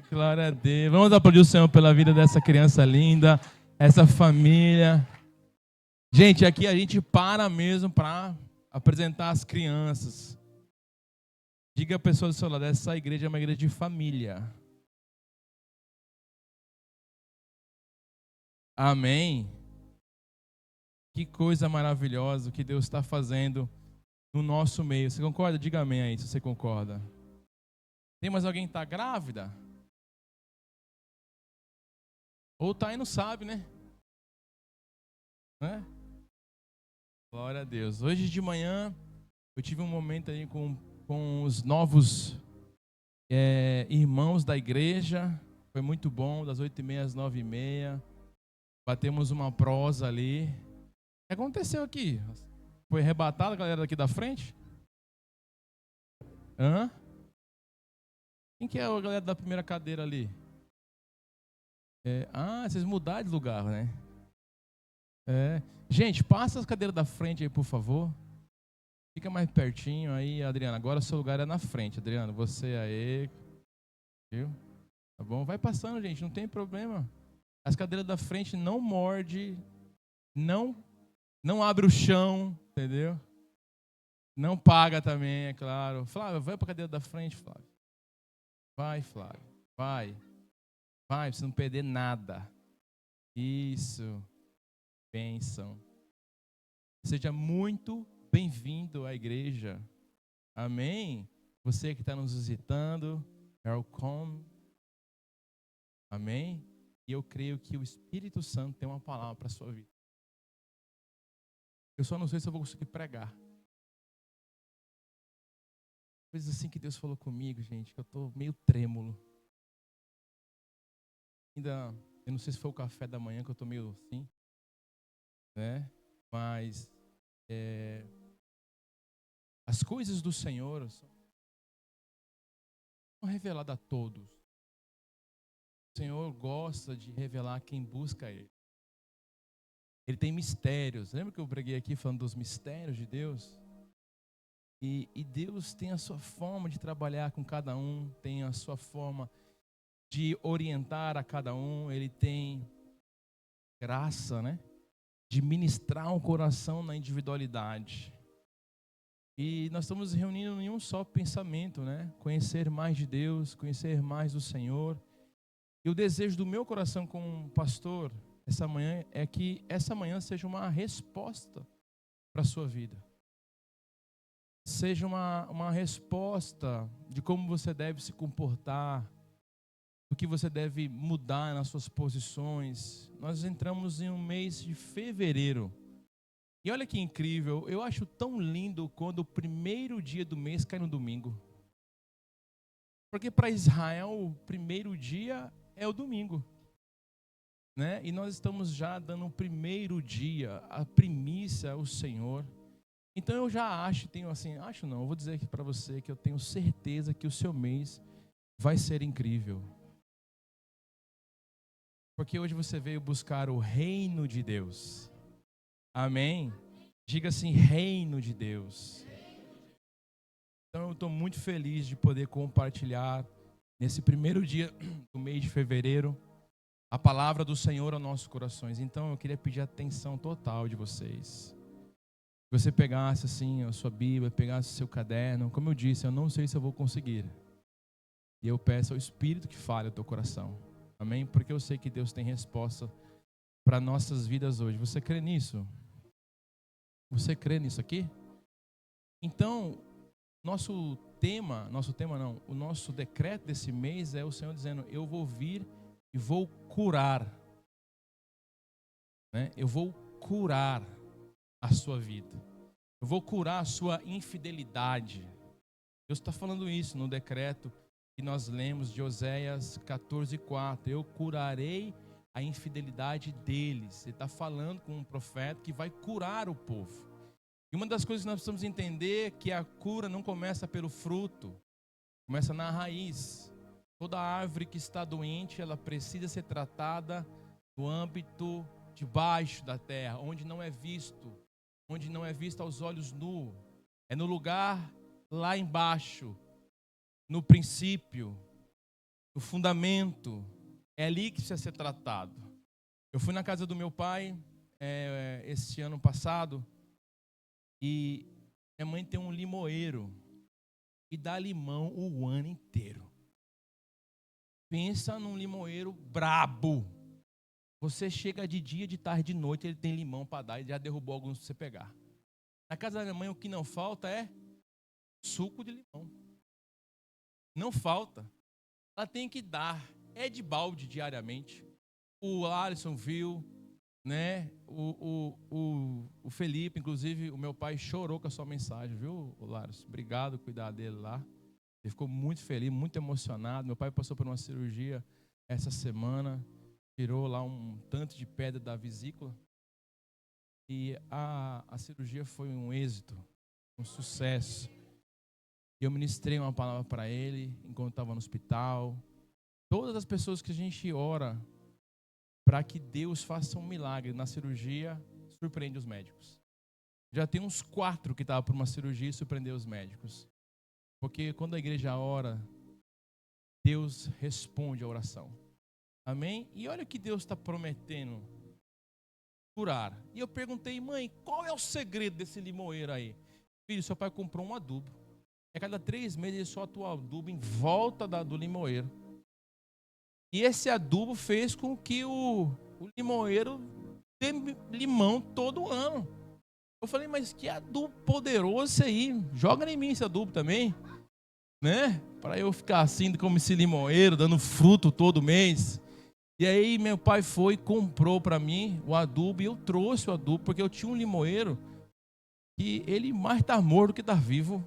Glória a Deus. Vamos aplaudir o Senhor pela vida dessa criança linda, essa família. Gente, aqui a gente para mesmo para apresentar as crianças. Diga a pessoa do seu lado, essa igreja é uma igreja de família. Amém? Que coisa maravilhosa que Deus está fazendo no nosso meio. Você concorda? Diga amém aí, se você concorda. Tem mais alguém que está grávida? Ou está aí e não sabe, né? Né? Glória a Deus. Hoje de manhã eu tive um momento aí com os novos irmãos da igreja. Foi muito bom, das 8h30 às 9h30. Batemos uma prosa ali. O que aconteceu aqui? Foi arrebatada a galera daqui da frente? Hã? Quem que é a galera da primeira cadeira ali? Vocês mudaram de lugar, né? Gente, passa as cadeiras da frente aí, por favor. Fica mais pertinho aí, Adriana. Agora o seu lugar é na frente, Adriana. Você aí, viu? Tá bom? Vai passando, gente, não tem problema. As cadeiras da frente não morde, não abre o chão, entendeu? Não paga também, é claro. Flávio, vai para a cadeira da frente, Flávio. Vai, Flávio. Vai, pra você não perder nada. Isso. Bênção. Seja muito bem-vindo à igreja. Amém? Você que está nos visitando, welcome. Amém? E eu creio que o Espírito Santo tem uma palavra para a sua vida. Eu só não sei se eu vou conseguir pregar. Coisas assim que Deus falou comigo, gente, que eu estou meio trêmulo. Ainda, eu não sei se foi o café da manhã que eu estou meio assim, né? Mas as coisas do Senhor são reveladas a todos. O Senhor gosta de revelar quem busca Ele. Ele tem mistérios. Lembra que eu preguei aqui falando dos mistérios de Deus? E Deus tem a sua forma de trabalhar com cada um, tem a sua forma de orientar a cada um. Ele tem graça, né? De ministrar um coração na individualidade. E nós estamos reunindo em um só pensamento, né? Conhecer mais de Deus, conhecer mais do Senhor. E o desejo do meu coração como pastor essa manhã é que essa manhã seja uma resposta para a sua vida. Seja uma resposta de como você deve se comportar, do que você deve mudar nas suas posições. Nós entramos em um mês de fevereiro. E olha que incrível, eu acho tão lindo quando o primeiro dia do mês cai no domingo. Porque para Israel o primeiro dia é o domingo, né? E nós estamos já dando o primeiro dia, a primícia ao Senhor. Então eu já eu vou dizer aqui para você que eu tenho certeza que o seu mês vai ser incrível. Porque hoje você veio buscar o reino de Deus. Amém? Diga assim, reino de Deus. Então eu estou muito feliz de poder compartilhar nesse primeiro dia do mês de fevereiro a palavra do Senhor aos nossos corações. Então eu queria pedir a atenção total de vocês. Que você pegasse assim a sua Bíblia, pegasse o seu caderno. Como eu disse, eu não sei se eu vou conseguir. E eu peço ao Espírito que fale ao teu coração. Amém? Porque eu sei que Deus tem resposta para nossas vidas hoje. Você crê nisso? Você crê nisso aqui? Então, o nosso decreto desse mês é o Senhor dizendo, eu vou vir e vou curar, né? Eu vou curar a sua vida, eu vou curar a sua infidelidade. Deus está falando isso no decreto que nós lemos de Oséias 14:4, eu curarei a infidelidade deles. Ele está falando com um profeta que vai curar o povo. E uma das coisas que nós precisamos entender é que a cura não começa pelo fruto, começa na raiz. Toda árvore que está doente, ela precisa ser tratada no âmbito de baixo da terra, onde não é visto aos olhos nus. É no lugar lá embaixo, no princípio, O fundamento é ali que precisa ser tratado. Eu fui na casa do meu pai esse ano passado e minha mãe tem um limoeiro e dá limão o ano inteiro. Pensa num limoeiro brabo. Você chega de dia, de tarde, de noite, ele tem limão para dar, ele já derrubou alguns para você pegar. Na casa da minha mãe o que não falta é suco de limão. Não falta. Ela tem que dar, é de balde diariamente. O Alisson viu, né? O Felipe, inclusive, o meu pai chorou com a sua mensagem, viu, Alisson? Obrigado por cuidar dele lá. Ele ficou muito feliz, muito emocionado. Meu pai passou por uma cirurgia essa semana, tirou lá um tanto de pedra da vesícula. E a cirurgia foi um êxito, um sucesso. E eu ministrei uma palavra para ele enquanto estava no hospital. Todas as pessoas que a gente ora para que Deus faça um milagre na cirurgia, surpreende os médicos. Já tem uns 4 que estavam por uma cirurgia e surpreendeu os médicos. Porque quando a igreja ora, Deus responde a oração. Amém? E olha o que Deus está prometendo. Curar. E eu perguntei, mãe, qual é o segredo desse limoeiro aí? Filho, seu pai comprou um adubo. A cada 3 meses ele solta o adubo em volta do limoeiro. E esse adubo fez com que o limoeiro dê limão todo ano. Eu falei, mas que adubo poderoso esse aí. Joga em mim esse adubo também. Né? Para eu ficar assim como esse limoeiro, dando fruto todo mês. E aí meu pai foi e comprou para mim o adubo. E eu trouxe o adubo, porque eu tinha um limoeiro que ele mais está morto do que está vivo.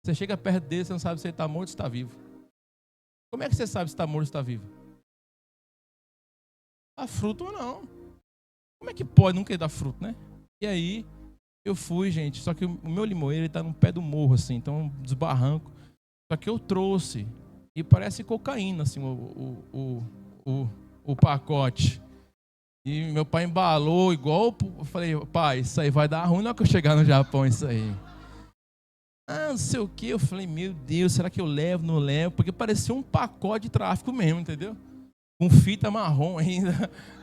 Você chega perto dele, você não sabe se ele está morto ou se está vivo. Como é que você sabe se está morto ou se está vivo? Dá fruto ou não? Como é que pode nunca dar fruto, né? E aí eu fui, gente. Só que o meu limoeiro está no pé do morro, assim, então dos barrancos. Só que eu trouxe e parece cocaína, assim, o pacote. E meu pai embalou igual. Eu falei, pai, isso aí vai dar ruim na hora que eu chegar no Japão, isso aí. Ah, não sei o que. Eu falei, meu Deus, será que eu levo, não levo? Porque parecia um pacote de tráfico mesmo, entendeu? Com fita marrom ainda.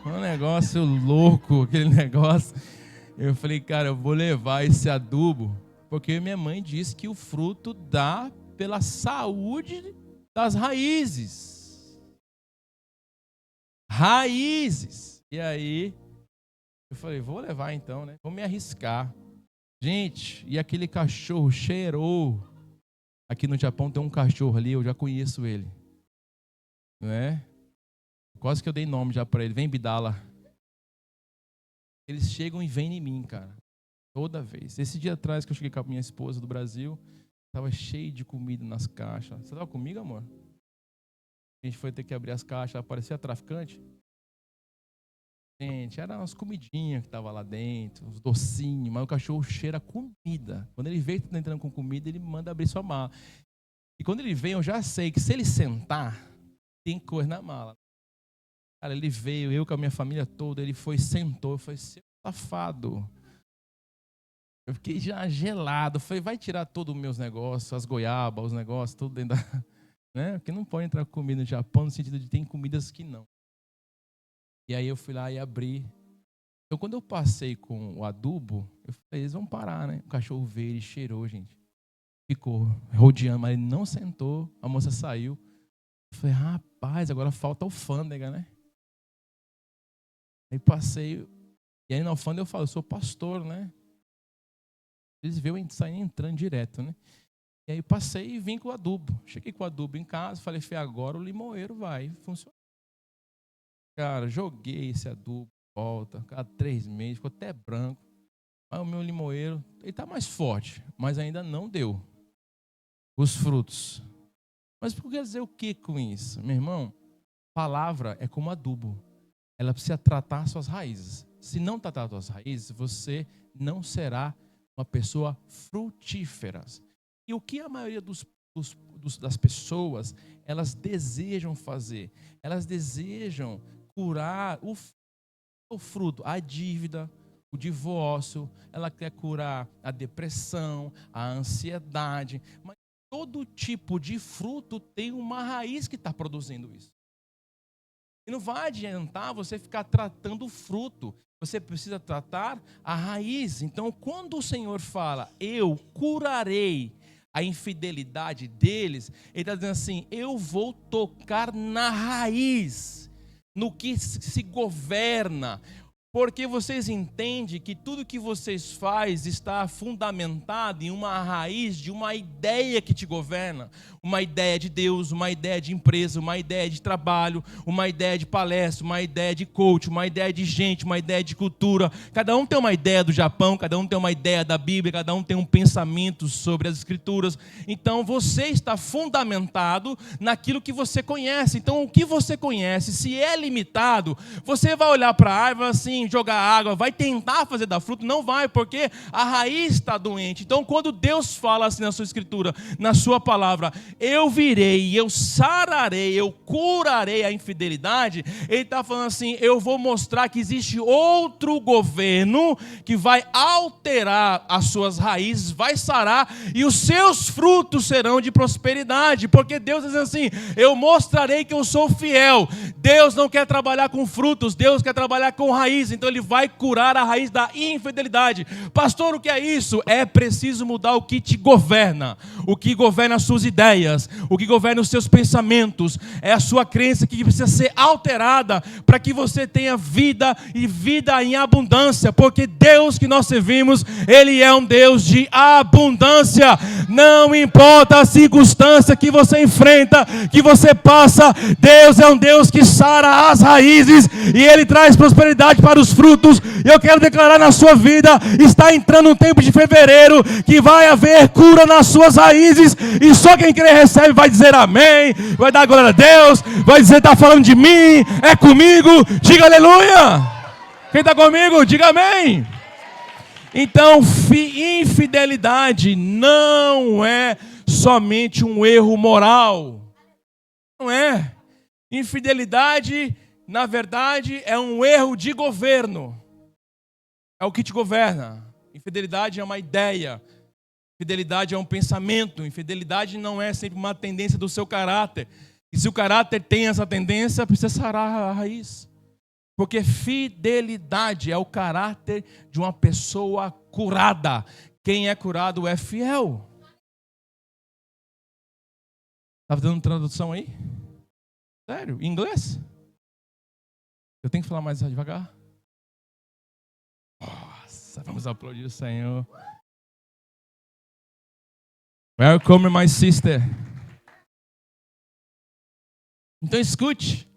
Um negócio louco, aquele negócio. Eu falei, cara, eu vou levar esse adubo, porque minha mãe disse que o fruto dá pela saúde das raízes. Raízes. E aí, eu falei, vou levar então, né? Vou me arriscar. Gente, e aquele cachorro cheirou. Aqui no Japão tem um cachorro ali, eu já conheço ele. Não é? Quase que eu dei nome já para ele. Vem, Bidala. Eles chegam e vêm em mim, cara. Toda vez. Esse dia atrás que eu cheguei com a minha esposa do Brasil, estava cheio de comida nas caixas. Você estava comigo, amor? A gente foi ter que abrir as caixas, parecia traficante. Gente, eram umas comidinhas que estavam lá dentro, uns docinhos, mas o cachorro cheira a comida. Quando ele vê que está entrando com comida, ele manda abrir sua mala. E quando ele vem, eu já sei que se ele sentar, tem coisa na mala. Cara, ele veio, eu com a minha família toda, ele foi, sentou, eu falei, seu safado. Eu fiquei já gelado, eu falei, vai tirar todos os meus negócios, as goiabas, os negócios, tudo dentro da... Né? Porque não pode entrar comida no Japão, no sentido de tem comidas que não. E aí eu fui lá e abri. Então quando eu passei com o adubo, eu falei, eles vão parar, né? O cachorro veio, ele cheirou, gente. Ficou rodeando, mas ele não sentou, a moça saiu. Eu falei, rapaz, agora falta alfândega, né? Aí passei, e aí na alfândega eu falo, eu sou pastor, né? Eles viram saindo entrando direto, né? E aí passei e vim com o adubo. Cheguei com o adubo em casa, falei, agora o limoeiro vai funcionar. Cara, joguei esse adubo, volta, cada 3 meses, ficou até branco. Mas o meu limoeiro, ele está mais forte, mas ainda não deu os frutos. Mas por que dizer o que com isso? Meu irmão, palavra é como adubo. Ela precisa tratar suas raízes. Se não tratar suas raízes, você não será uma pessoa frutífera. E o que a maioria das pessoas, elas desejam fazer? Elas desejam curar o fruto, a dívida, o divórcio, ela quer curar a depressão, a ansiedade, mas todo tipo de fruto tem uma raiz que está produzindo isso. não vai adiantar você ficar tratando o fruto. Você precisa tratar a raiz. Então, quando o Senhor fala, eu curarei a infidelidade deles, Ele está dizendo assim, eu vou tocar na raiz, no que se governa. Porque vocês entendem que tudo que vocês fazem está fundamentado em uma raiz de uma ideia que te governa. Uma ideia de Deus, uma ideia de empresa, uma ideia de trabalho, uma ideia de palestra, uma ideia de coach, uma ideia de gente, uma ideia de cultura. Cada um tem uma ideia do Japão, cada um tem uma ideia da Bíblia, cada um tem um pensamento sobre as Escrituras. Então você está fundamentado naquilo que você conhece. Então o que você conhece, se é limitado, você vai olhar para a árvore assim, jogar água, vai tentar fazer dar fruto? Não vai, porque a raiz está doente. Então quando Deus fala assim na sua Escritura, na sua palavra, eu virei, eu sararei, eu curarei a infidelidade, Ele está falando assim, eu vou mostrar que existe outro governo que vai alterar as suas raízes, vai sarar, e os seus frutos serão de prosperidade, porque Deus está dizendo assim, eu mostrarei que eu sou fiel. Deus não quer trabalhar com frutos, Deus quer trabalhar com raiz, então Ele vai curar a raiz da infidelidade. Pastor, o que é isso? É preciso mudar o que te governa, o que governa as suas ideias, o que governa os seus pensamentos, é a sua crença que precisa ser alterada para que você tenha vida e vida em abundância, porque Deus que nós servimos, Ele é um Deus de abundância. Não importa a circunstância que você enfrenta, que você passa, Deus é um Deus que sara as raízes e Ele traz prosperidade para os frutos. E eu quero declarar na sua vida, está entrando um tempo de fevereiro que vai haver cura nas suas raízes, e só quem crê recebe, vai dizer amém, vai dar glória a Deus, vai dizer, está falando de mim, é comigo, diga aleluia. Quem está comigo, diga amém. Então, infidelidade não é somente um erro moral, não é. Infidelidade, na verdade, é um erro de governo, é o que te governa. Infidelidade é uma ideia, infidelidade é um pensamento, infidelidade não é sempre uma tendência do seu caráter. E se o caráter tem essa tendência, precisa sarar a raiz. Porque fidelidade é o caráter de uma pessoa curada. Quem é curado é fiel. Estava dando tradução aí? Sério? Em inglês? Eu tenho que falar mais devagar? Nossa, vamos aplaudir o Senhor. Welcome, my sister. Então escute.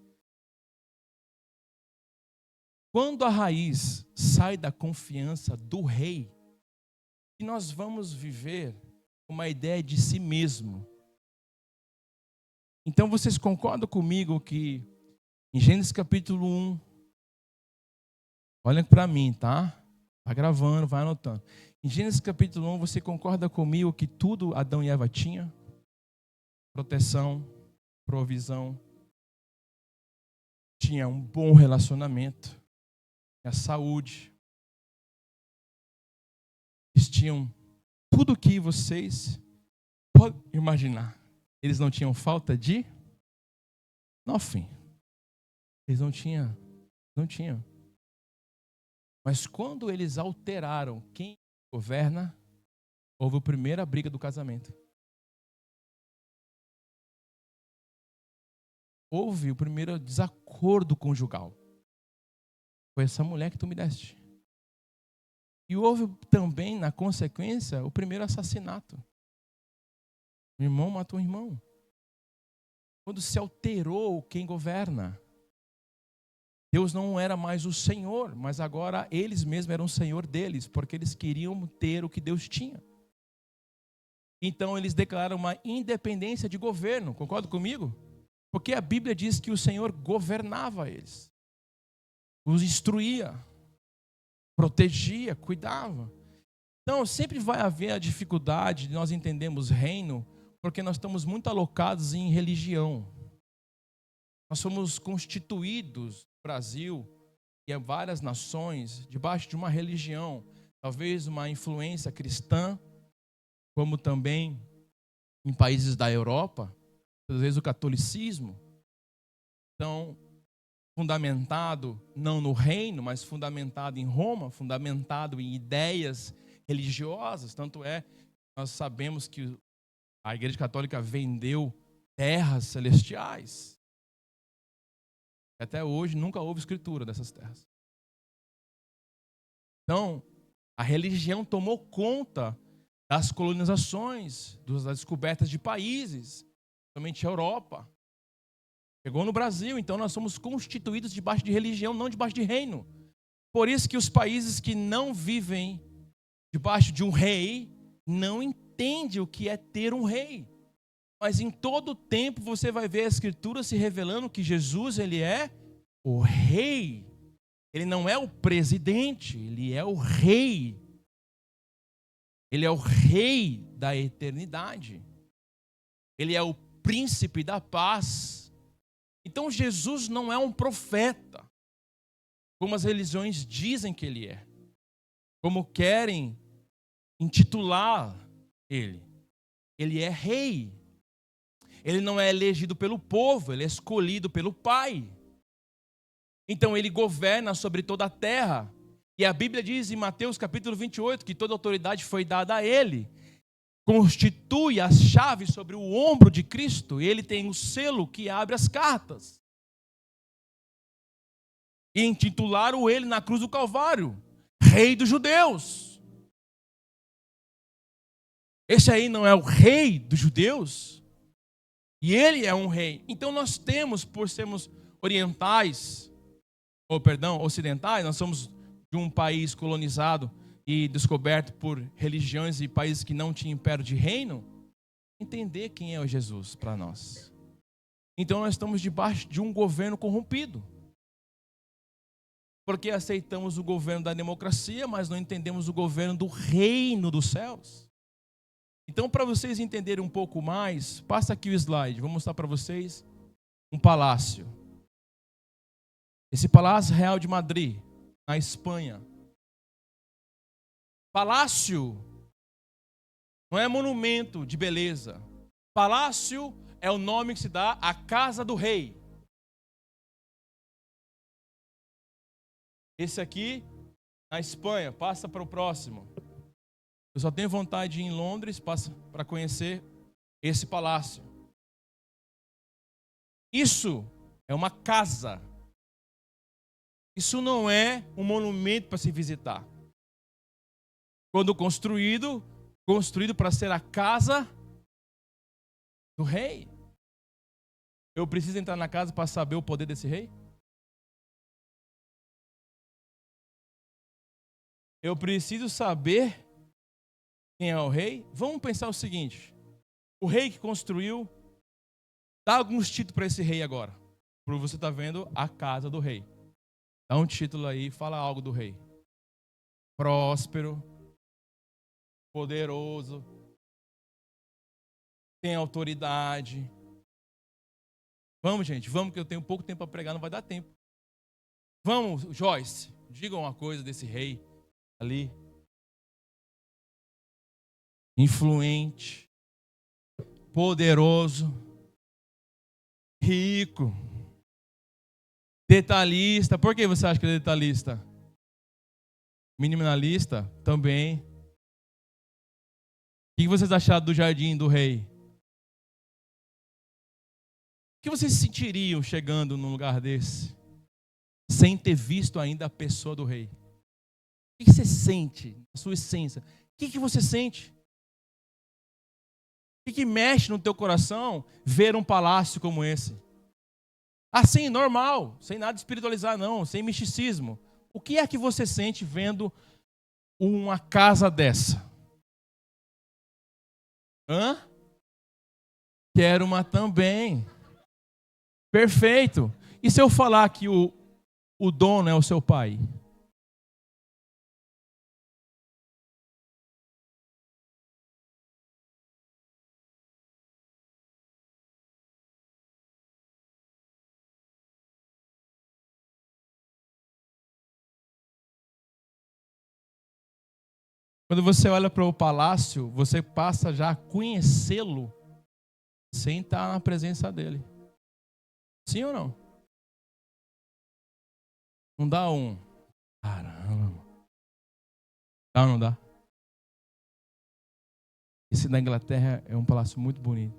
Quando a raiz sai da confiança do rei, nós vamos viver uma ideia de si mesmo. Então vocês concordam comigo que em Gênesis capítulo 1, olhem para mim, tá? Vai gravando, vai anotando. Em Gênesis capítulo 1, você concorda comigo que tudo Adão e Eva tinham? Proteção, provisão, tinha um bom relacionamento, tinha saúde. Eles tinham tudo que vocês podem imaginar. Eles não tinham falta de nothing. Eles não tinham. Mas quando eles alteraram quem governa, houve a primeira briga do casamento. Houve o primeiro desacordo conjugal. Foi essa mulher que tu me deste. E houve também, na consequência, o primeiro assassinato. O irmão matou o irmão. Quando se alterou quem governa. Deus não era mais o Senhor, mas agora eles mesmos eram o Senhor deles, porque eles queriam ter o que Deus tinha. Então eles declararam uma independência de governo, concorda comigo? Porque a Bíblia diz que o Senhor governava eles, os instruía, protegia, cuidava. Então sempre vai haver a dificuldade de nós entendermos reino, porque nós estamos muito alocados em religião. Nós somos constituídos, no Brasil e em várias nações, debaixo de uma religião, talvez uma influência cristã, como também em países da Europa, às vezes o catolicismo. Então, fundamentado não no reino, mas fundamentado em Roma, fundamentado em ideias religiosas. Tanto é, nós sabemos que a Igreja Católica vendeu terras celestiais. Até hoje nunca houve escritura dessas terras. Então, a religião tomou conta das colonizações, das descobertas de países, somente a Europa. Chegou no Brasil, então nós somos constituídos debaixo de religião, não debaixo de reino. Por isso que os países que não vivem debaixo de um rei não entendem o que é ter um rei. Mas em todo tempo você vai ver a Escritura se revelando que Jesus, ele é o rei. Ele não é o presidente, ele é o rei. Ele é o rei da eternidade. Ele é o príncipe da paz. Então Jesus não é um profeta, como as religiões dizem que ele é, como querem intitular ele. Ele é rei. Ele não é elegido pelo povo, ele é escolhido pelo Pai. Então ele governa sobre toda a terra. E a Bíblia diz em Mateus capítulo 28 que toda autoridade foi dada a ele. Constitui as chaves sobre o ombro de Cristo. E ele tem o selo que abre as cartas. E intitularam ele na cruz do Calvário Rei dos Judeus. Esse aí não é o rei dos judeus? E ele é um rei. Então nós temos, por sermos ocidentais, nós somos de um país colonizado e descoberto por religiões e países que não tinham império de reino, entender quem é o Jesus para nós. Então nós estamos debaixo de um governo corrompido. Porque aceitamos o governo da democracia, mas não entendemos o governo do reino dos céus. Então, para vocês entenderem um pouco mais, passa aqui o slide, vou mostrar para vocês um palácio. Esse Palácio Real de Madrid, na Espanha. Palácio não é monumento de beleza. Palácio é o nome que se dá à casa do rei. Esse aqui, na Espanha, passa para o próximo. Eu só tenho vontade de ir em Londres para conhecer esse palácio. Isso é uma casa. Isso não é um monumento para se visitar. Quando construído para ser a casa do rei. Eu preciso entrar na casa para saber o poder desse rei? Eu preciso saber quem é o rei? Vamos pensar o seguinte. O rei que construiu, dá alguns títulos para esse rei agora. Porque você está vendo a casa do rei. Dá um título aí, fala algo do rei. Próspero, poderoso, tem autoridade. Vamos, gente, vamos que eu tenho pouco tempo para pregar, não vai dar tempo. Vamos, Joyce, diga uma coisa desse rei ali. Influente, poderoso, rico, detalhista. Por que você acha que ele é detalhista? Minimalista também. O que vocês acharam do jardim do rei? O que vocês sentiriam chegando num lugar desse, sem ter visto ainda a pessoa do rei? O que você sente, a sua essência? O que você sente? O que mexe no teu coração ver um palácio como esse? Assim, normal, sem nada de espiritualizar não, sem misticismo. O que é que você sente vendo uma casa dessa? Quero uma também. Perfeito. E se eu falar que o dono é o seu pai? Quando você olha para o palácio, você passa já a conhecê-lo sem estar na presença dele. Sim ou não? Não dá um... Caramba. Dá ou não dá? Esse da Inglaterra é um palácio muito bonito.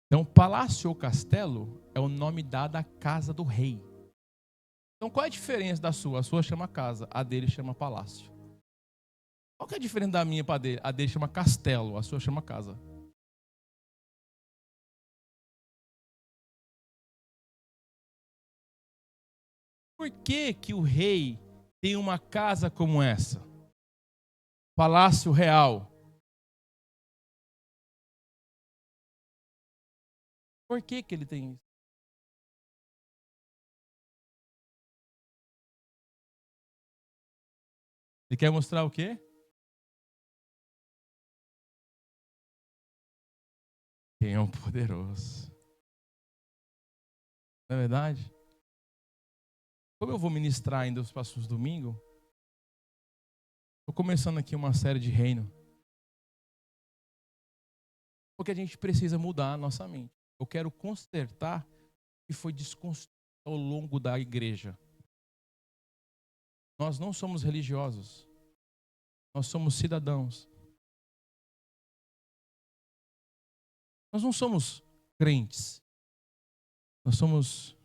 Então, palácio ou castelo é o nome dado à casa do rei. Então, qual é a diferença da sua? A sua chama casa, a dele chama palácio. Qual que é a diferença da minha para a dele? A dele chama castelo, a sua chama casa. Por que que o rei tem uma casa como essa? Palácio real. Por que que ele tem isso? Ele quer mostrar o quê? Quem é o poderoso. Não é verdade? Como eu vou ministrar ainda os próximos domingos, estou começando aqui uma série de reino. Porque a gente precisa mudar a nossa mente. Eu quero consertar o que foi desconstruído ao longo da igreja. Nós não somos religiosos. Nós somos cidadãos. Nós não somos crentes. Nós somos...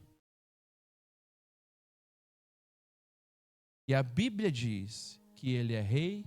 E a Bíblia diz que ele é rei